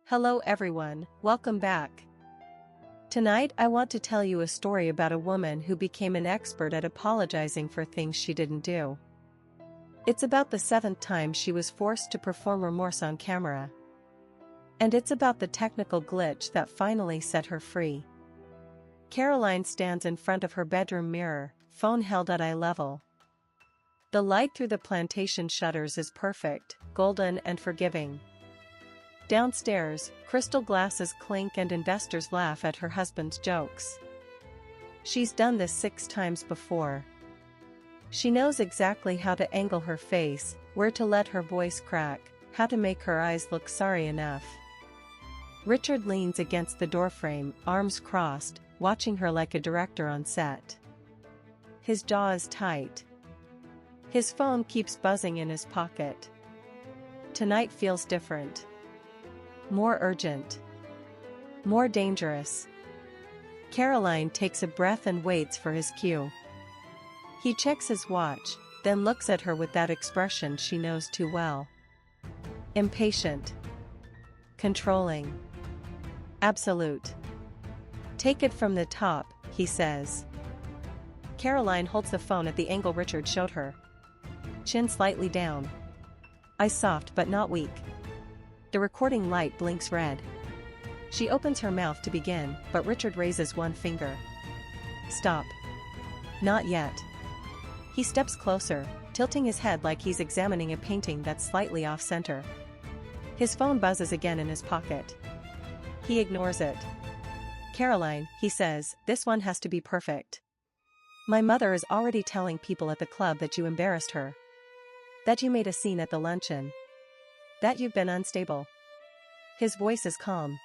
Hello everyone, welcome back. Tonight I want to tell you a story about a woman who became an expert at apologizing for things she didn't do. It's about the 7th time she was forced to perform remorse on camera. And it's about the technical glitch that finally set her free. Caroline stands in front of her bedroom mirror, phone held at eye level. The light through the plantation shutters is perfect, golden and forgiving. Downstairs, crystal glasses clink and investors laugh at her husband's jokes. She's done this 6 times before. She knows exactly how to angle her face, where to let her voice crack, how to make her eyes look sorry enough. Richard leans against the doorframe, arms crossed, watching her like a director on set. His jaw is tight. His phone keeps buzzing in his pocket. Tonight feels different. More urgent. More dangerous. Caroline takes a breath and waits for his cue. He checks his watch, then looks at her with that expression she knows too well. Impatient. Controlling. Absolute. Take it from the top, he says. Caroline holds the phone at the angle Richard showed her. Chin slightly down. Eyes soft but not weak. The recording light blinks red. She opens her mouth to begin, but Richard raises one finger. Stop. Not yet. He steps closer, tilting his head like he's examining a painting that's slightly off-center. His phone buzzes again in his pocket. He ignores it. Caroline, he says, this one has to be perfect. My mother is already telling people at the club that you embarrassed her. That you made a scene at the luncheon. That you've been unstable. His voice is calm.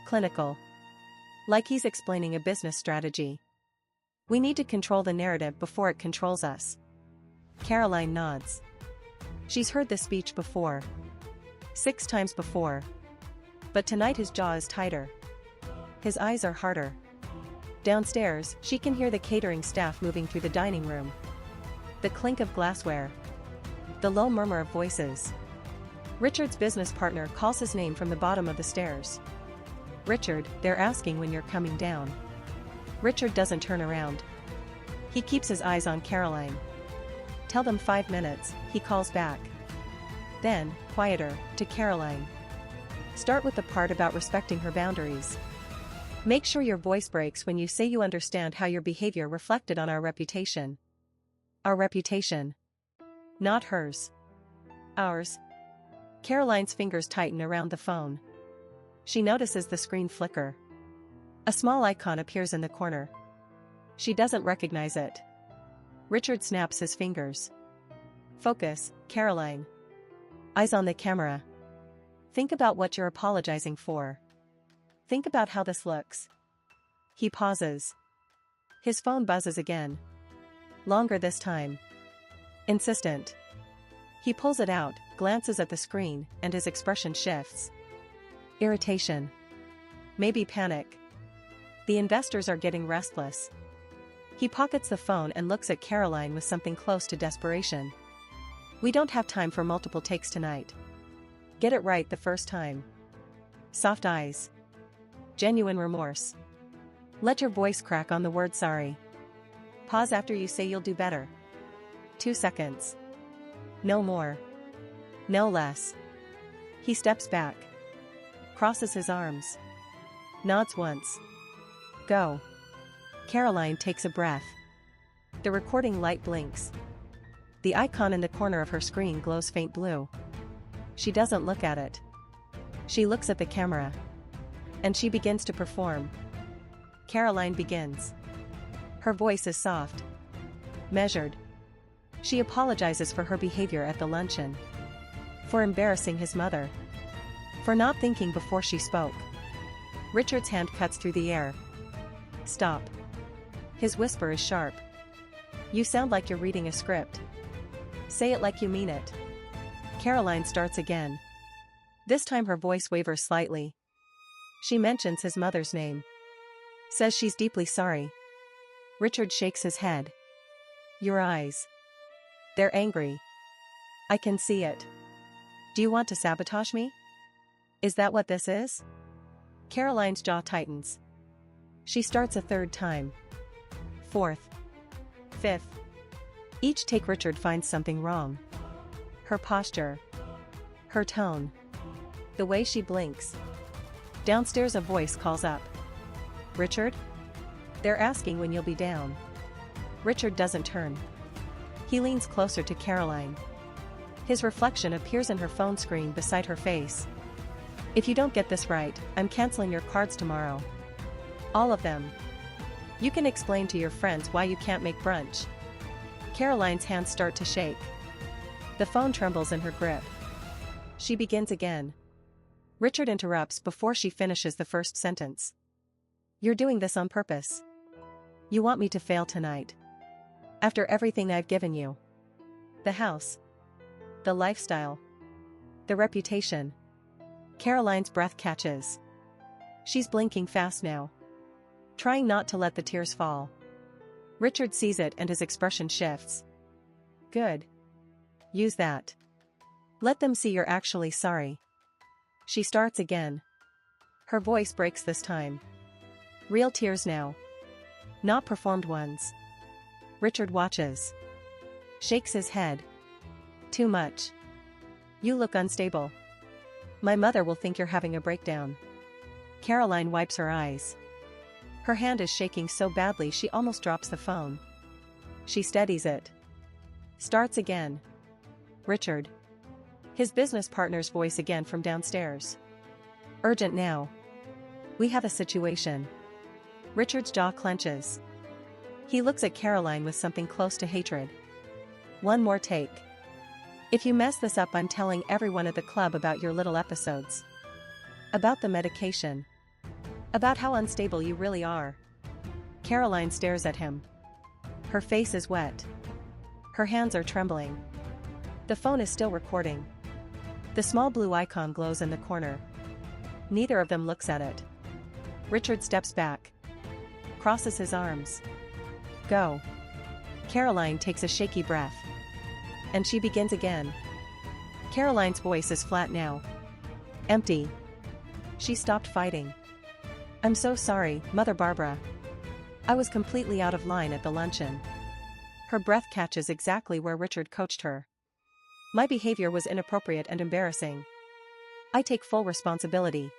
Clinical. Like he's explaining a business strategy. We need to control the narrative before it controls us. Caroline nods. She's heard this speech before. 6 times before. But tonight his jaw is tighter. His eyes are harder. Downstairs, she can hear the catering staff moving through the dining room. The clink of glassware. The low murmur of voices. Richard's business partner calls his name from the bottom of the stairs. Richard, they're asking when you're coming down. Richard doesn't turn around. He keeps his eyes on Caroline. Tell them 5 minutes, he calls back. Then, quieter, to Caroline. Start with the part about respecting her boundaries. Make sure your voice breaks when you say you understand how your behavior reflected on our reputation. Our reputation. Not hers. Ours. Caroline's fingers tighten around the phone. She notices the screen flicker. A small icon appears in the corner. She doesn't recognize it. Richard snaps his fingers. Focus, Caroline. Eyes on the camera. Think about what you're apologizing for. Think about how this looks. He pauses. His phone buzzes again. Longer this time. Insistent. He pulls it out, glances at the screen, and his expression shifts. Irritation. Maybe panic. The investors are getting restless. He pockets the phone and looks at Caroline with something close to desperation. We don't have time for multiple takes tonight. Get it right the first time. Soft eyes. Genuine remorse. Let your voice crack on the word sorry. Pause after you say you'll do better. 2 seconds. No more. No less. He steps back. Crosses his arms. Nods once. Go. Caroline takes a breath. The recording light blinks. The icon in the corner of her screen glows faint blue. She doesn't look at it. She looks at the camera. And she begins to perform. Caroline begins. Her voice is soft. Measured. She apologizes for her behavior at the luncheon. For embarrassing his mother. For not thinking before she spoke. Richard's hand cuts through the air. Stop. His whisper is sharp. You sound like you're reading a script. Say it like you mean it. Caroline starts again. This time her voice wavers slightly. She mentions his mother's name. Says she's deeply sorry. Richard shakes his head. Your eyes. They're angry. I can see it. Do you want to sabotage me? Is that what this is? Caroline's jaw tightens. She starts a third time. Fourth. Fifth. Each take Richard finds something wrong. Her posture. Her tone. The way she blinks. Downstairs a voice calls up. Richard? They're asking when you'll be down. Richard doesn't turn. He leans closer to Caroline. His reflection appears in her phone screen beside her face. If you don't get this right, I'm canceling your cards tomorrow. All of them. You can explain to your friends why you can't make brunch. Caroline's hands start to shake. The phone trembles in her grip. She begins again. Richard interrupts before she finishes the first sentence. You're doing this on purpose. You want me to fail tonight. After everything I've given you. The house. The lifestyle. The reputation. Caroline's breath catches. She's blinking fast now. Trying not to let the tears fall. Richard sees it and his expression shifts. Good. Use that. Let them see you're actually sorry. She starts again. Her voice breaks this time. Real tears now. Not performed ones. Richard watches. Shakes his head. Too much. You look unstable. My mother will think you're having a breakdown. Caroline wipes her eyes. Her hand is shaking so badly she almost drops the phone. She steadies it. Starts again. Richard. His business partner's voice again from downstairs. Urgent now. We have a situation. Richard's jaw clenches. He looks at Caroline with something close to hatred. One more take. If you mess this up, I'm telling everyone at the club about your little episodes. About the medication. About how unstable you really are. Caroline stares at him. Her face is wet. Her hands are trembling. The phone is still recording. The small blue icon glows in the corner. Neither of them looks at it. Richard steps back. Crosses his arms. Go. Caroline takes a shaky breath. And she begins again. Caroline's voice is flat now. Empty. She stopped fighting. I'm so sorry, Mother Barbara. I was completely out of line at the luncheon. Her breath catches exactly where Richard coached her. My behavior was inappropriate and embarrassing. I take full responsibility.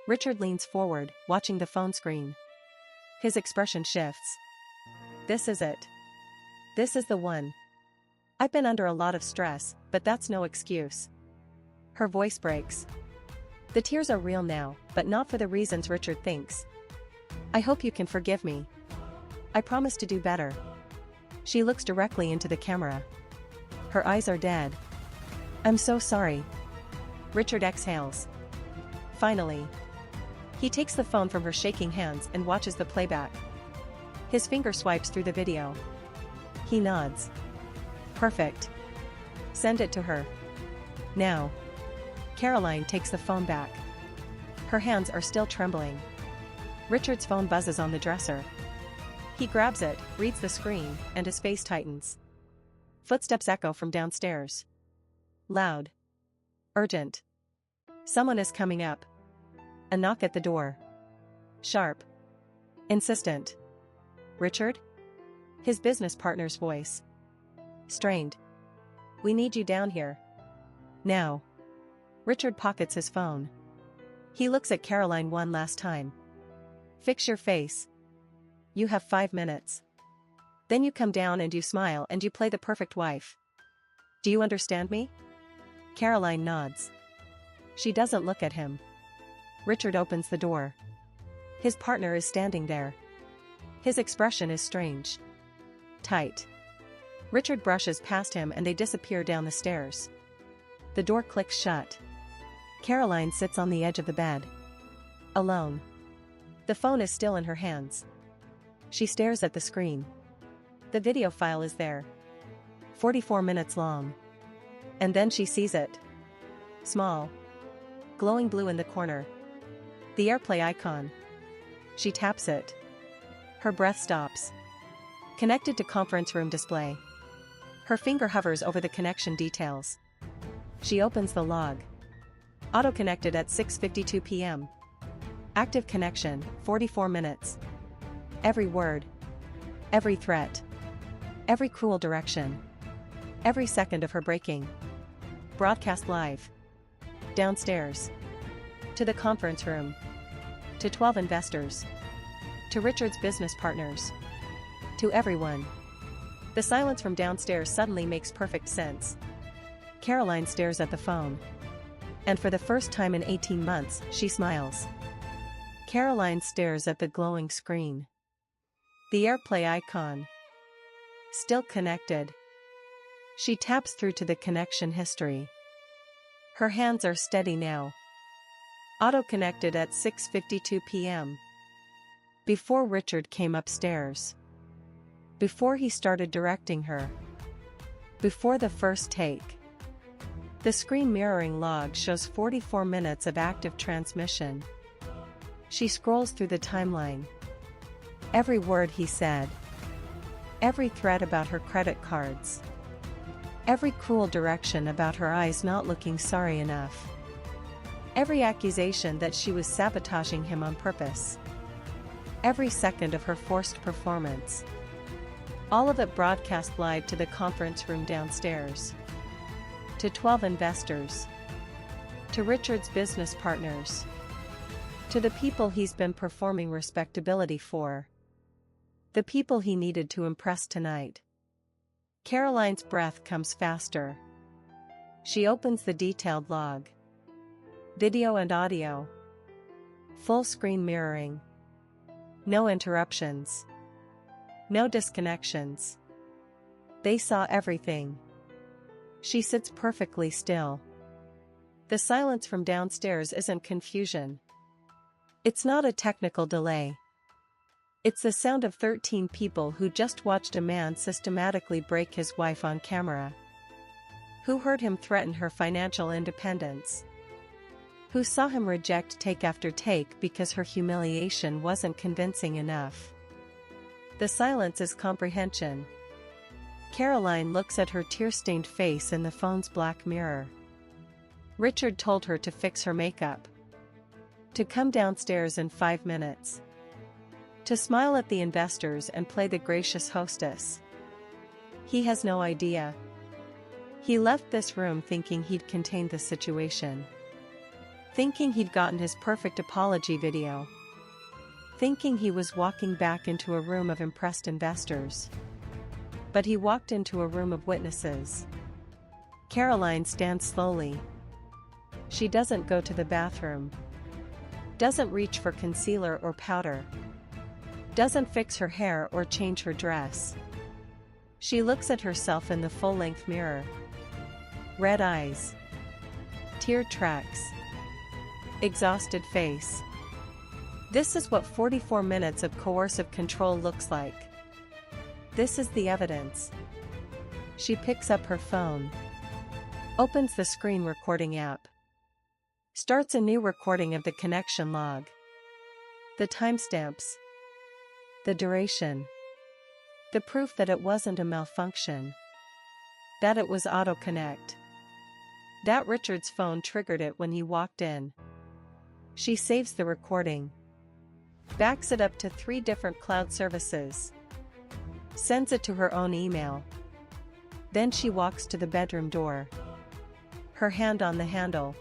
Richard leans forward, watching the phone screen. His expression shifts. This is it. This is the one. I've been under a lot of stress, but that's no excuse. Her voice breaks. The tears are real now, but not for the reasons Richard thinks. I hope you can forgive me. I promise to do better. She looks directly into the camera. Her eyes are dead. I'm so sorry. Richard exhales. Finally. He takes the phone from her shaking hands and watches the playback. His finger swipes through the video. He nods. Perfect. Send it to her. Now. Caroline takes the phone back. Her hands are still trembling. Richard's phone buzzes on the dresser. He grabs it, reads the screen, and his face tightens. Footsteps echo from downstairs. Loud. Urgent. Someone is coming up. A knock at the door. Sharp. Insistent. Richard? His business partner's voice. Strained. We need you down here. Now. Richard pockets his phone. He looks at Caroline one last time. Fix your face. You have 5 minutes. Then you come down and you smile and you play the perfect wife. Do you understand me? Caroline nods. She doesn't look at him. Richard opens the door. His partner is standing there. His expression is strange. Tight. Richard brushes past him and they disappear down the stairs. The door clicks shut. Caroline sits on the edge of the bed. Alone. The phone is still in her hands. She stares at the screen. The video file is there. 44 minutes long. And then she sees it. Small. Glowing blue in the corner. The AirPlay icon. She taps it. Her breath stops. Connected to conference room display. Her finger hovers over the connection details. She opens the log. Auto-connected at 6:52 p.m. Active connection, 44 minutes. Every word. Every threat. Every cruel direction. Every second of her breaking. Broadcast live. Downstairs. To the conference room. To 12 investors. To Richard's business partners. To everyone. The silence from downstairs suddenly makes perfect sense. Caroline stares at the phone. And for the first time in 18 months, she smiles. Caroline stares at the glowing screen. The AirPlay icon. Still connected. She taps through to the connection history. Her hands are steady now. Auto-connected at 6:52 p.m. Before Richard came upstairs. Before he started directing her. Before the first take. The screen mirroring log shows 44 minutes of active transmission. She scrolls through the timeline. Every word he said. Every threat about her credit cards. Every cruel direction about her eyes not looking sorry enough. Every accusation that she was sabotaging him on purpose. Every second of her forced performance. All of it broadcast live to the conference room downstairs. To 12 investors. To Richard's business partners. To the people he's been performing respectability for. The people he needed to impress tonight. Caroline's breath comes faster. She opens the detailed log. Video and audio. Full screen mirroring. No interruptions. No disconnections. They saw everything. She sits perfectly still. The silence from downstairs isn't confusion. It's not a technical delay. It's the sound of 13 people who just watched a man systematically break his wife on camera. Who heard him threaten her financial independence. Who saw him reject take after take because her humiliation wasn't convincing enough. The silence is comprehension. Caroline looks at her tear-stained face in the phone's black mirror. Richard told her to fix her makeup. To come downstairs in 5 minutes. To smile at the investors and play the gracious hostess. He has no idea. He left this room thinking he'd contained the situation. Thinking he'd gotten his perfect apology video. Thinking he was walking back into a room of impressed investors. But he walked into a room of witnesses. Caroline stands slowly. She doesn't go to the bathroom. Doesn't reach for concealer or powder. Doesn't fix her hair or change her dress. She looks at herself in the full-length mirror. Red eyes. Tear tracks. Exhausted face. This is what 44 minutes of coercive control looks like. This is the evidence. She picks up her phone. Opens the screen recording app. Starts a new recording of the connection log. The timestamps. The duration. The proof that it wasn't a malfunction. That it was auto-connect. That Richard's phone triggered it when he walked in. She saves the recording. Backs it up to 3 different cloud services. Sends it to her own email. Then she walks to the bedroom door. Her hand on the handle.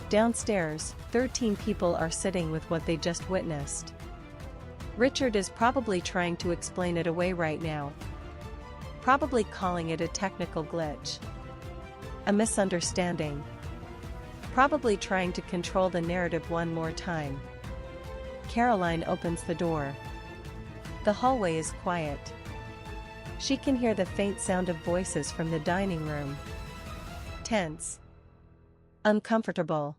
Downstairs, 13 people are sitting with what they just witnessed. Richard is probably trying to explain it away right now. Probably calling it a technical glitch. A misunderstanding. Probably trying to control the narrative one more time. Caroline opens the door. The hallway is quiet. She can hear the faint sound of voices from the dining room. Tense. Uncomfortable.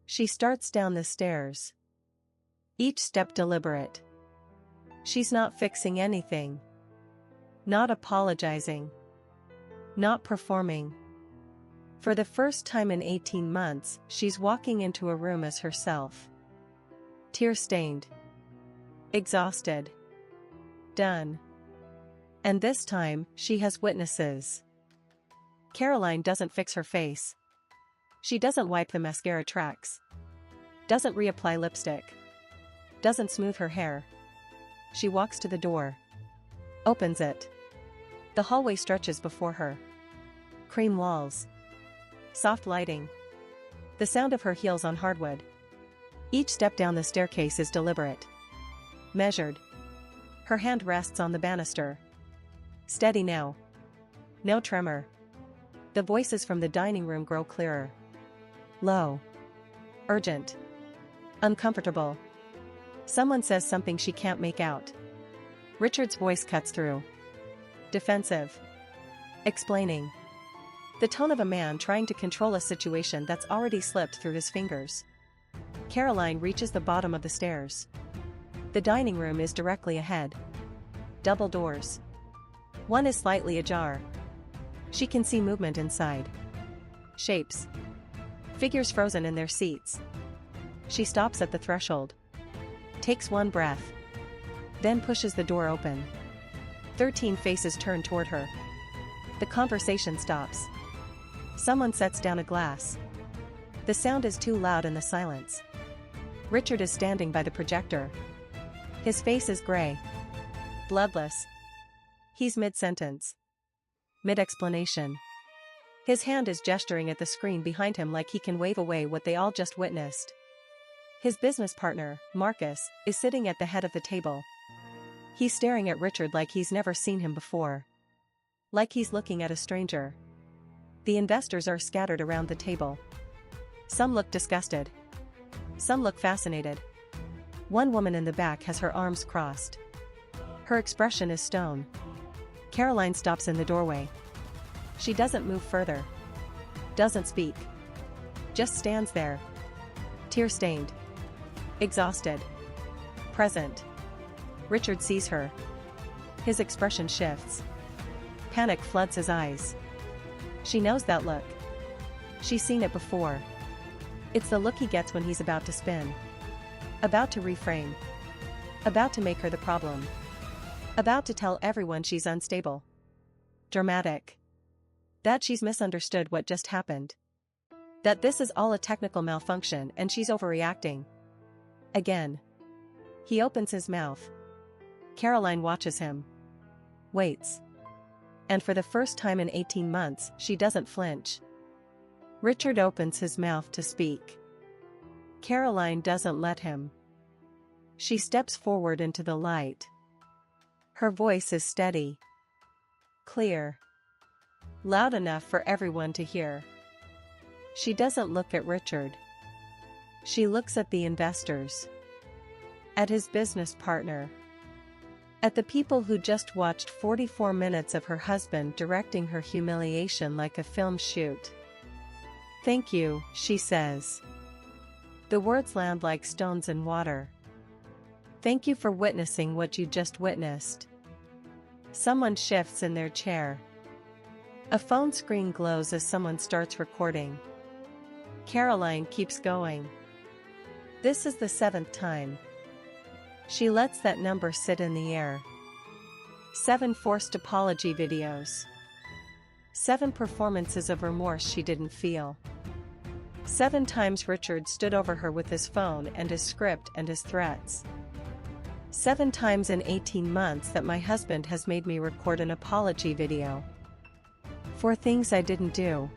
She starts down the stairs. Each step deliberate. She's not fixing anything. Not apologizing. Not performing. For the first time in 18 months, she's walking into a room as herself. Tear-stained. Exhausted. Done. And this time, she has witnesses. Caroline doesn't fix her face. She doesn't wipe the mascara tracks. Doesn't reapply lipstick. Doesn't smooth her hair. She walks to the door. Opens it. The hallway stretches before her. Cream walls. Soft lighting. The sound of her heels on hardwood. Each step down the staircase is deliberate. Measured. Her hand rests on the banister. Steady now. No tremor. The voices from the dining room grow clearer. Low. Urgent. Uncomfortable. Someone says something she can't make out. Richard's voice cuts through. Defensive. Explaining. The tone of a man trying to control a situation that's already slipped through his fingers. Caroline reaches the bottom of the stairs. The dining room is directly ahead. Double doors. One is slightly ajar. She can see movement inside. Shapes. Figures frozen in their seats. She stops at the threshold. Takes one breath. Then pushes the door open. 13 faces turn toward her. The conversation stops. Someone sets down a glass. The sound is too loud in the silence. Richard is standing by the projector. His face is gray. Bloodless. He's mid-sentence. Mid-explanation. His hand is gesturing at the screen behind him like he can wave away what they all just witnessed. His business partner, Marcus, is sitting at the head of the table. He's staring at Richard like he's never seen him before. Like he's looking at a stranger. The investors are scattered around the table. Some look disgusted. Some look fascinated. One woman in the back has her arms crossed. Her expression is stone. Caroline stops in the doorway. She doesn't move further. Doesn't speak. Just stands there. Tear-stained. Exhausted. Present. Richard sees her. His expression shifts. Panic floods his eyes. She knows that look. She's seen it before. It's the look he gets when he's about to spin. About to reframe. About to make her the problem. About to tell everyone she's unstable. Dramatic. That she's misunderstood what just happened. That this is all a technical malfunction and she's overreacting. Again. He opens his mouth. Caroline watches him. Waits. And for the first time in 18 months, she doesn't flinch. Richard opens his mouth to speak. Caroline doesn't let him. She steps forward into the light. Her voice is steady. Clear. Loud enough for everyone to hear. She doesn't look at Richard. She looks at the investors. At his business partner. At the people who just watched 44 minutes of her husband directing her humiliation like a film shoot. Thank you, she says. The words land like stones in water. Thank you for witnessing what you just witnessed. Someone shifts in their chair. A phone screen glows as someone starts recording. Caroline keeps going. This is the 7th time. She lets that number sit in the air. 7 forced apology videos. 7 performances of remorse she didn't feel. 7 times Richard stood over her with his phone and his script and his threats. 7 times in 18 months that my husband has made me record an apology video. For things I didn't do.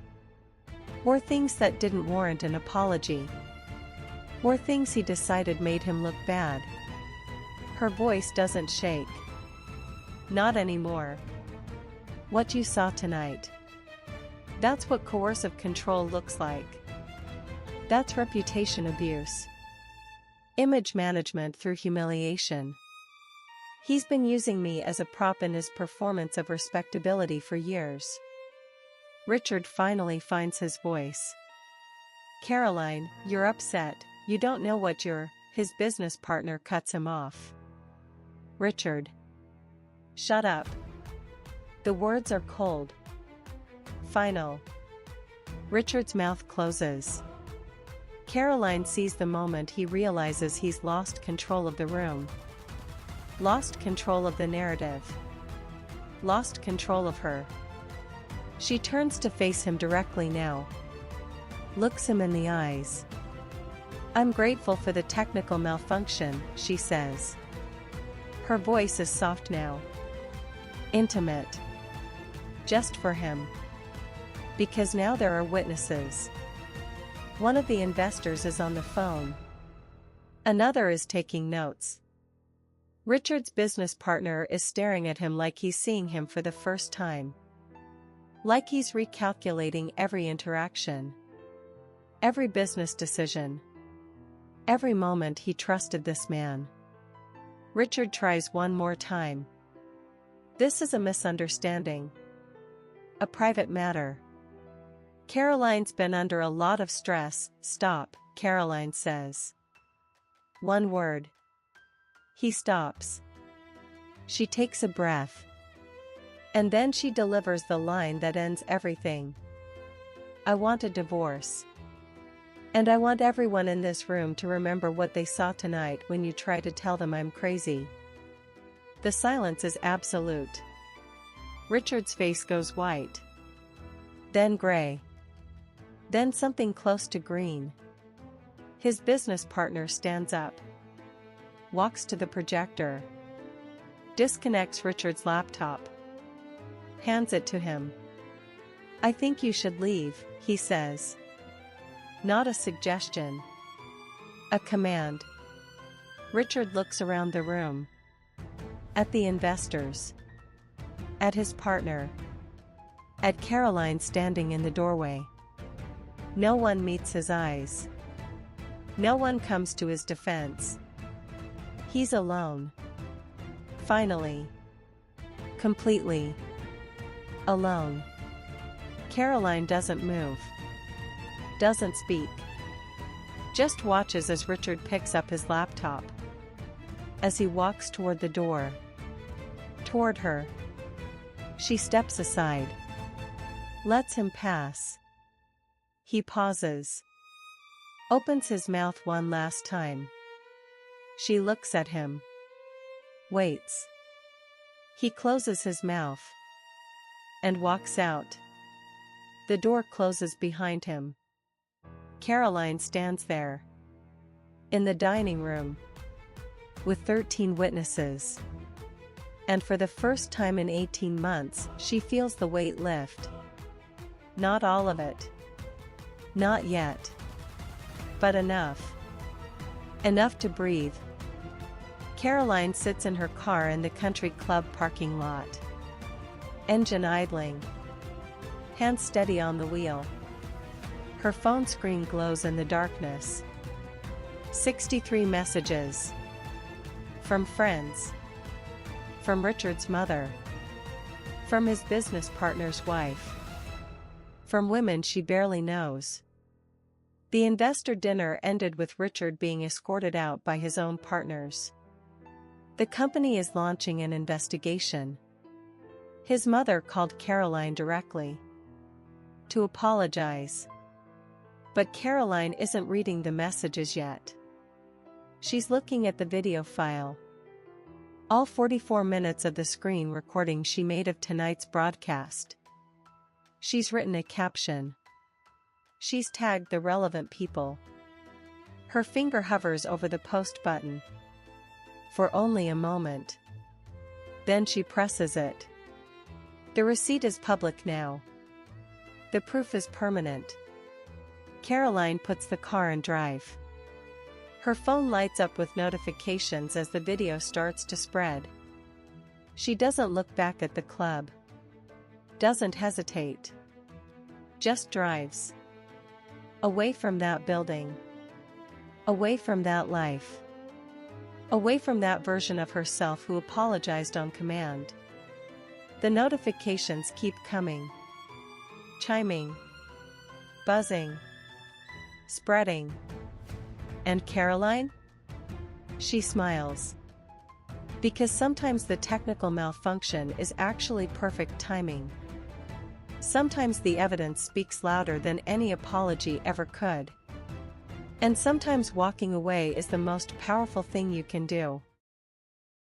Or things that didn't warrant an apology. Or things he decided made him look bad. Her voice doesn't shake. Not anymore. What you saw tonight. That's what coercive control looks like. That's reputation abuse. Image management through humiliation. He's been using me as a prop in his performance of respectability for years. Richard finally finds his voice. Caroline, you're upset, you don't know what you're, his business partner cuts him off. Richard. Shut up. The words are cold. Final. Richard's mouth closes. Caroline sees the moment he realizes he's lost control of the room. Lost control of the narrative. Lost control of her. She turns to face him directly now. looks him in the eyes. "I'm grateful for the technical malfunction," she says. Her voice is soft now. Intimate. Just for him. Because now there are witnesses. One of the investors is on the phone. Another is taking notes. Richard's business partner is staring at him like he's seeing him for the first time. Like he's recalculating every interaction. Every business decision. Every moment he trusted this man. Richard tries one more time. "This is a misunderstanding. A private matter. Caroline's been under a lot of stress." "Stop," Caroline says. One word. He stops. She takes a breath. And then she delivers the line that ends everything. "I want a divorce. And I want everyone in this room to remember what they saw tonight when you try to tell them I'm crazy." The silence is absolute. Richard's face goes white. Then gray. Then something close to green. His business partner stands up. Walks to the projector. Disconnects Richard's laptop. Hands it to him. "I think you should leave," he says. Not a suggestion. A command. Richard looks around the room. At the investors. At his partner. At Caroline standing in the doorway. No one meets his eyes. No one comes to his defense. He's alone. Finally. Completely. Alone. Caroline doesn't move. Doesn't speak. Just watches as Richard picks up his laptop. As he walks toward the door. Toward her. She steps aside. Lets him pass. He pauses. Opens his mouth one last time. She looks at him. Waits. He closes his mouth. And walks out. The door closes behind him. Caroline stands there. In the dining room. With 13 witnesses. And for the first time in 18 months, she feels the weight lift. Not all of it. Not yet. But enough. Enough to breathe. Caroline sits in her car in the country club parking lot. Engine idling. Hands steady on the wheel. Her phone screen glows in the darkness. 63 messages. From friends. From Richard's mother. From his business partner's wife. From women she barely knows. The investor dinner ended with Richard being escorted out by his own partners. The company is launching an investigation. His mother called Caroline directly. To apologize. But Caroline isn't reading the messages yet. She's looking at the video file. All 44 minutes of the screen recording she made of tonight's broadcast. She's written a caption. She's tagged the relevant people. Her finger hovers over the post button. For only a moment. Then she presses it. The receipt is public now. The proof is permanent. Caroline puts the car in drive. Her phone lights up with notifications as the video starts to spread. She doesn't look back at the club. Doesn't hesitate. Just drives. Away from that building. Away from that life. Away from that version of herself who apologized on command. The notifications keep coming. Chiming. Buzzing. Spreading. And Caroline? She smiles. Because sometimes the technical malfunction is actually perfect timing. Sometimes the evidence speaks louder than any apology ever could. And sometimes walking away is the most powerful thing you can do.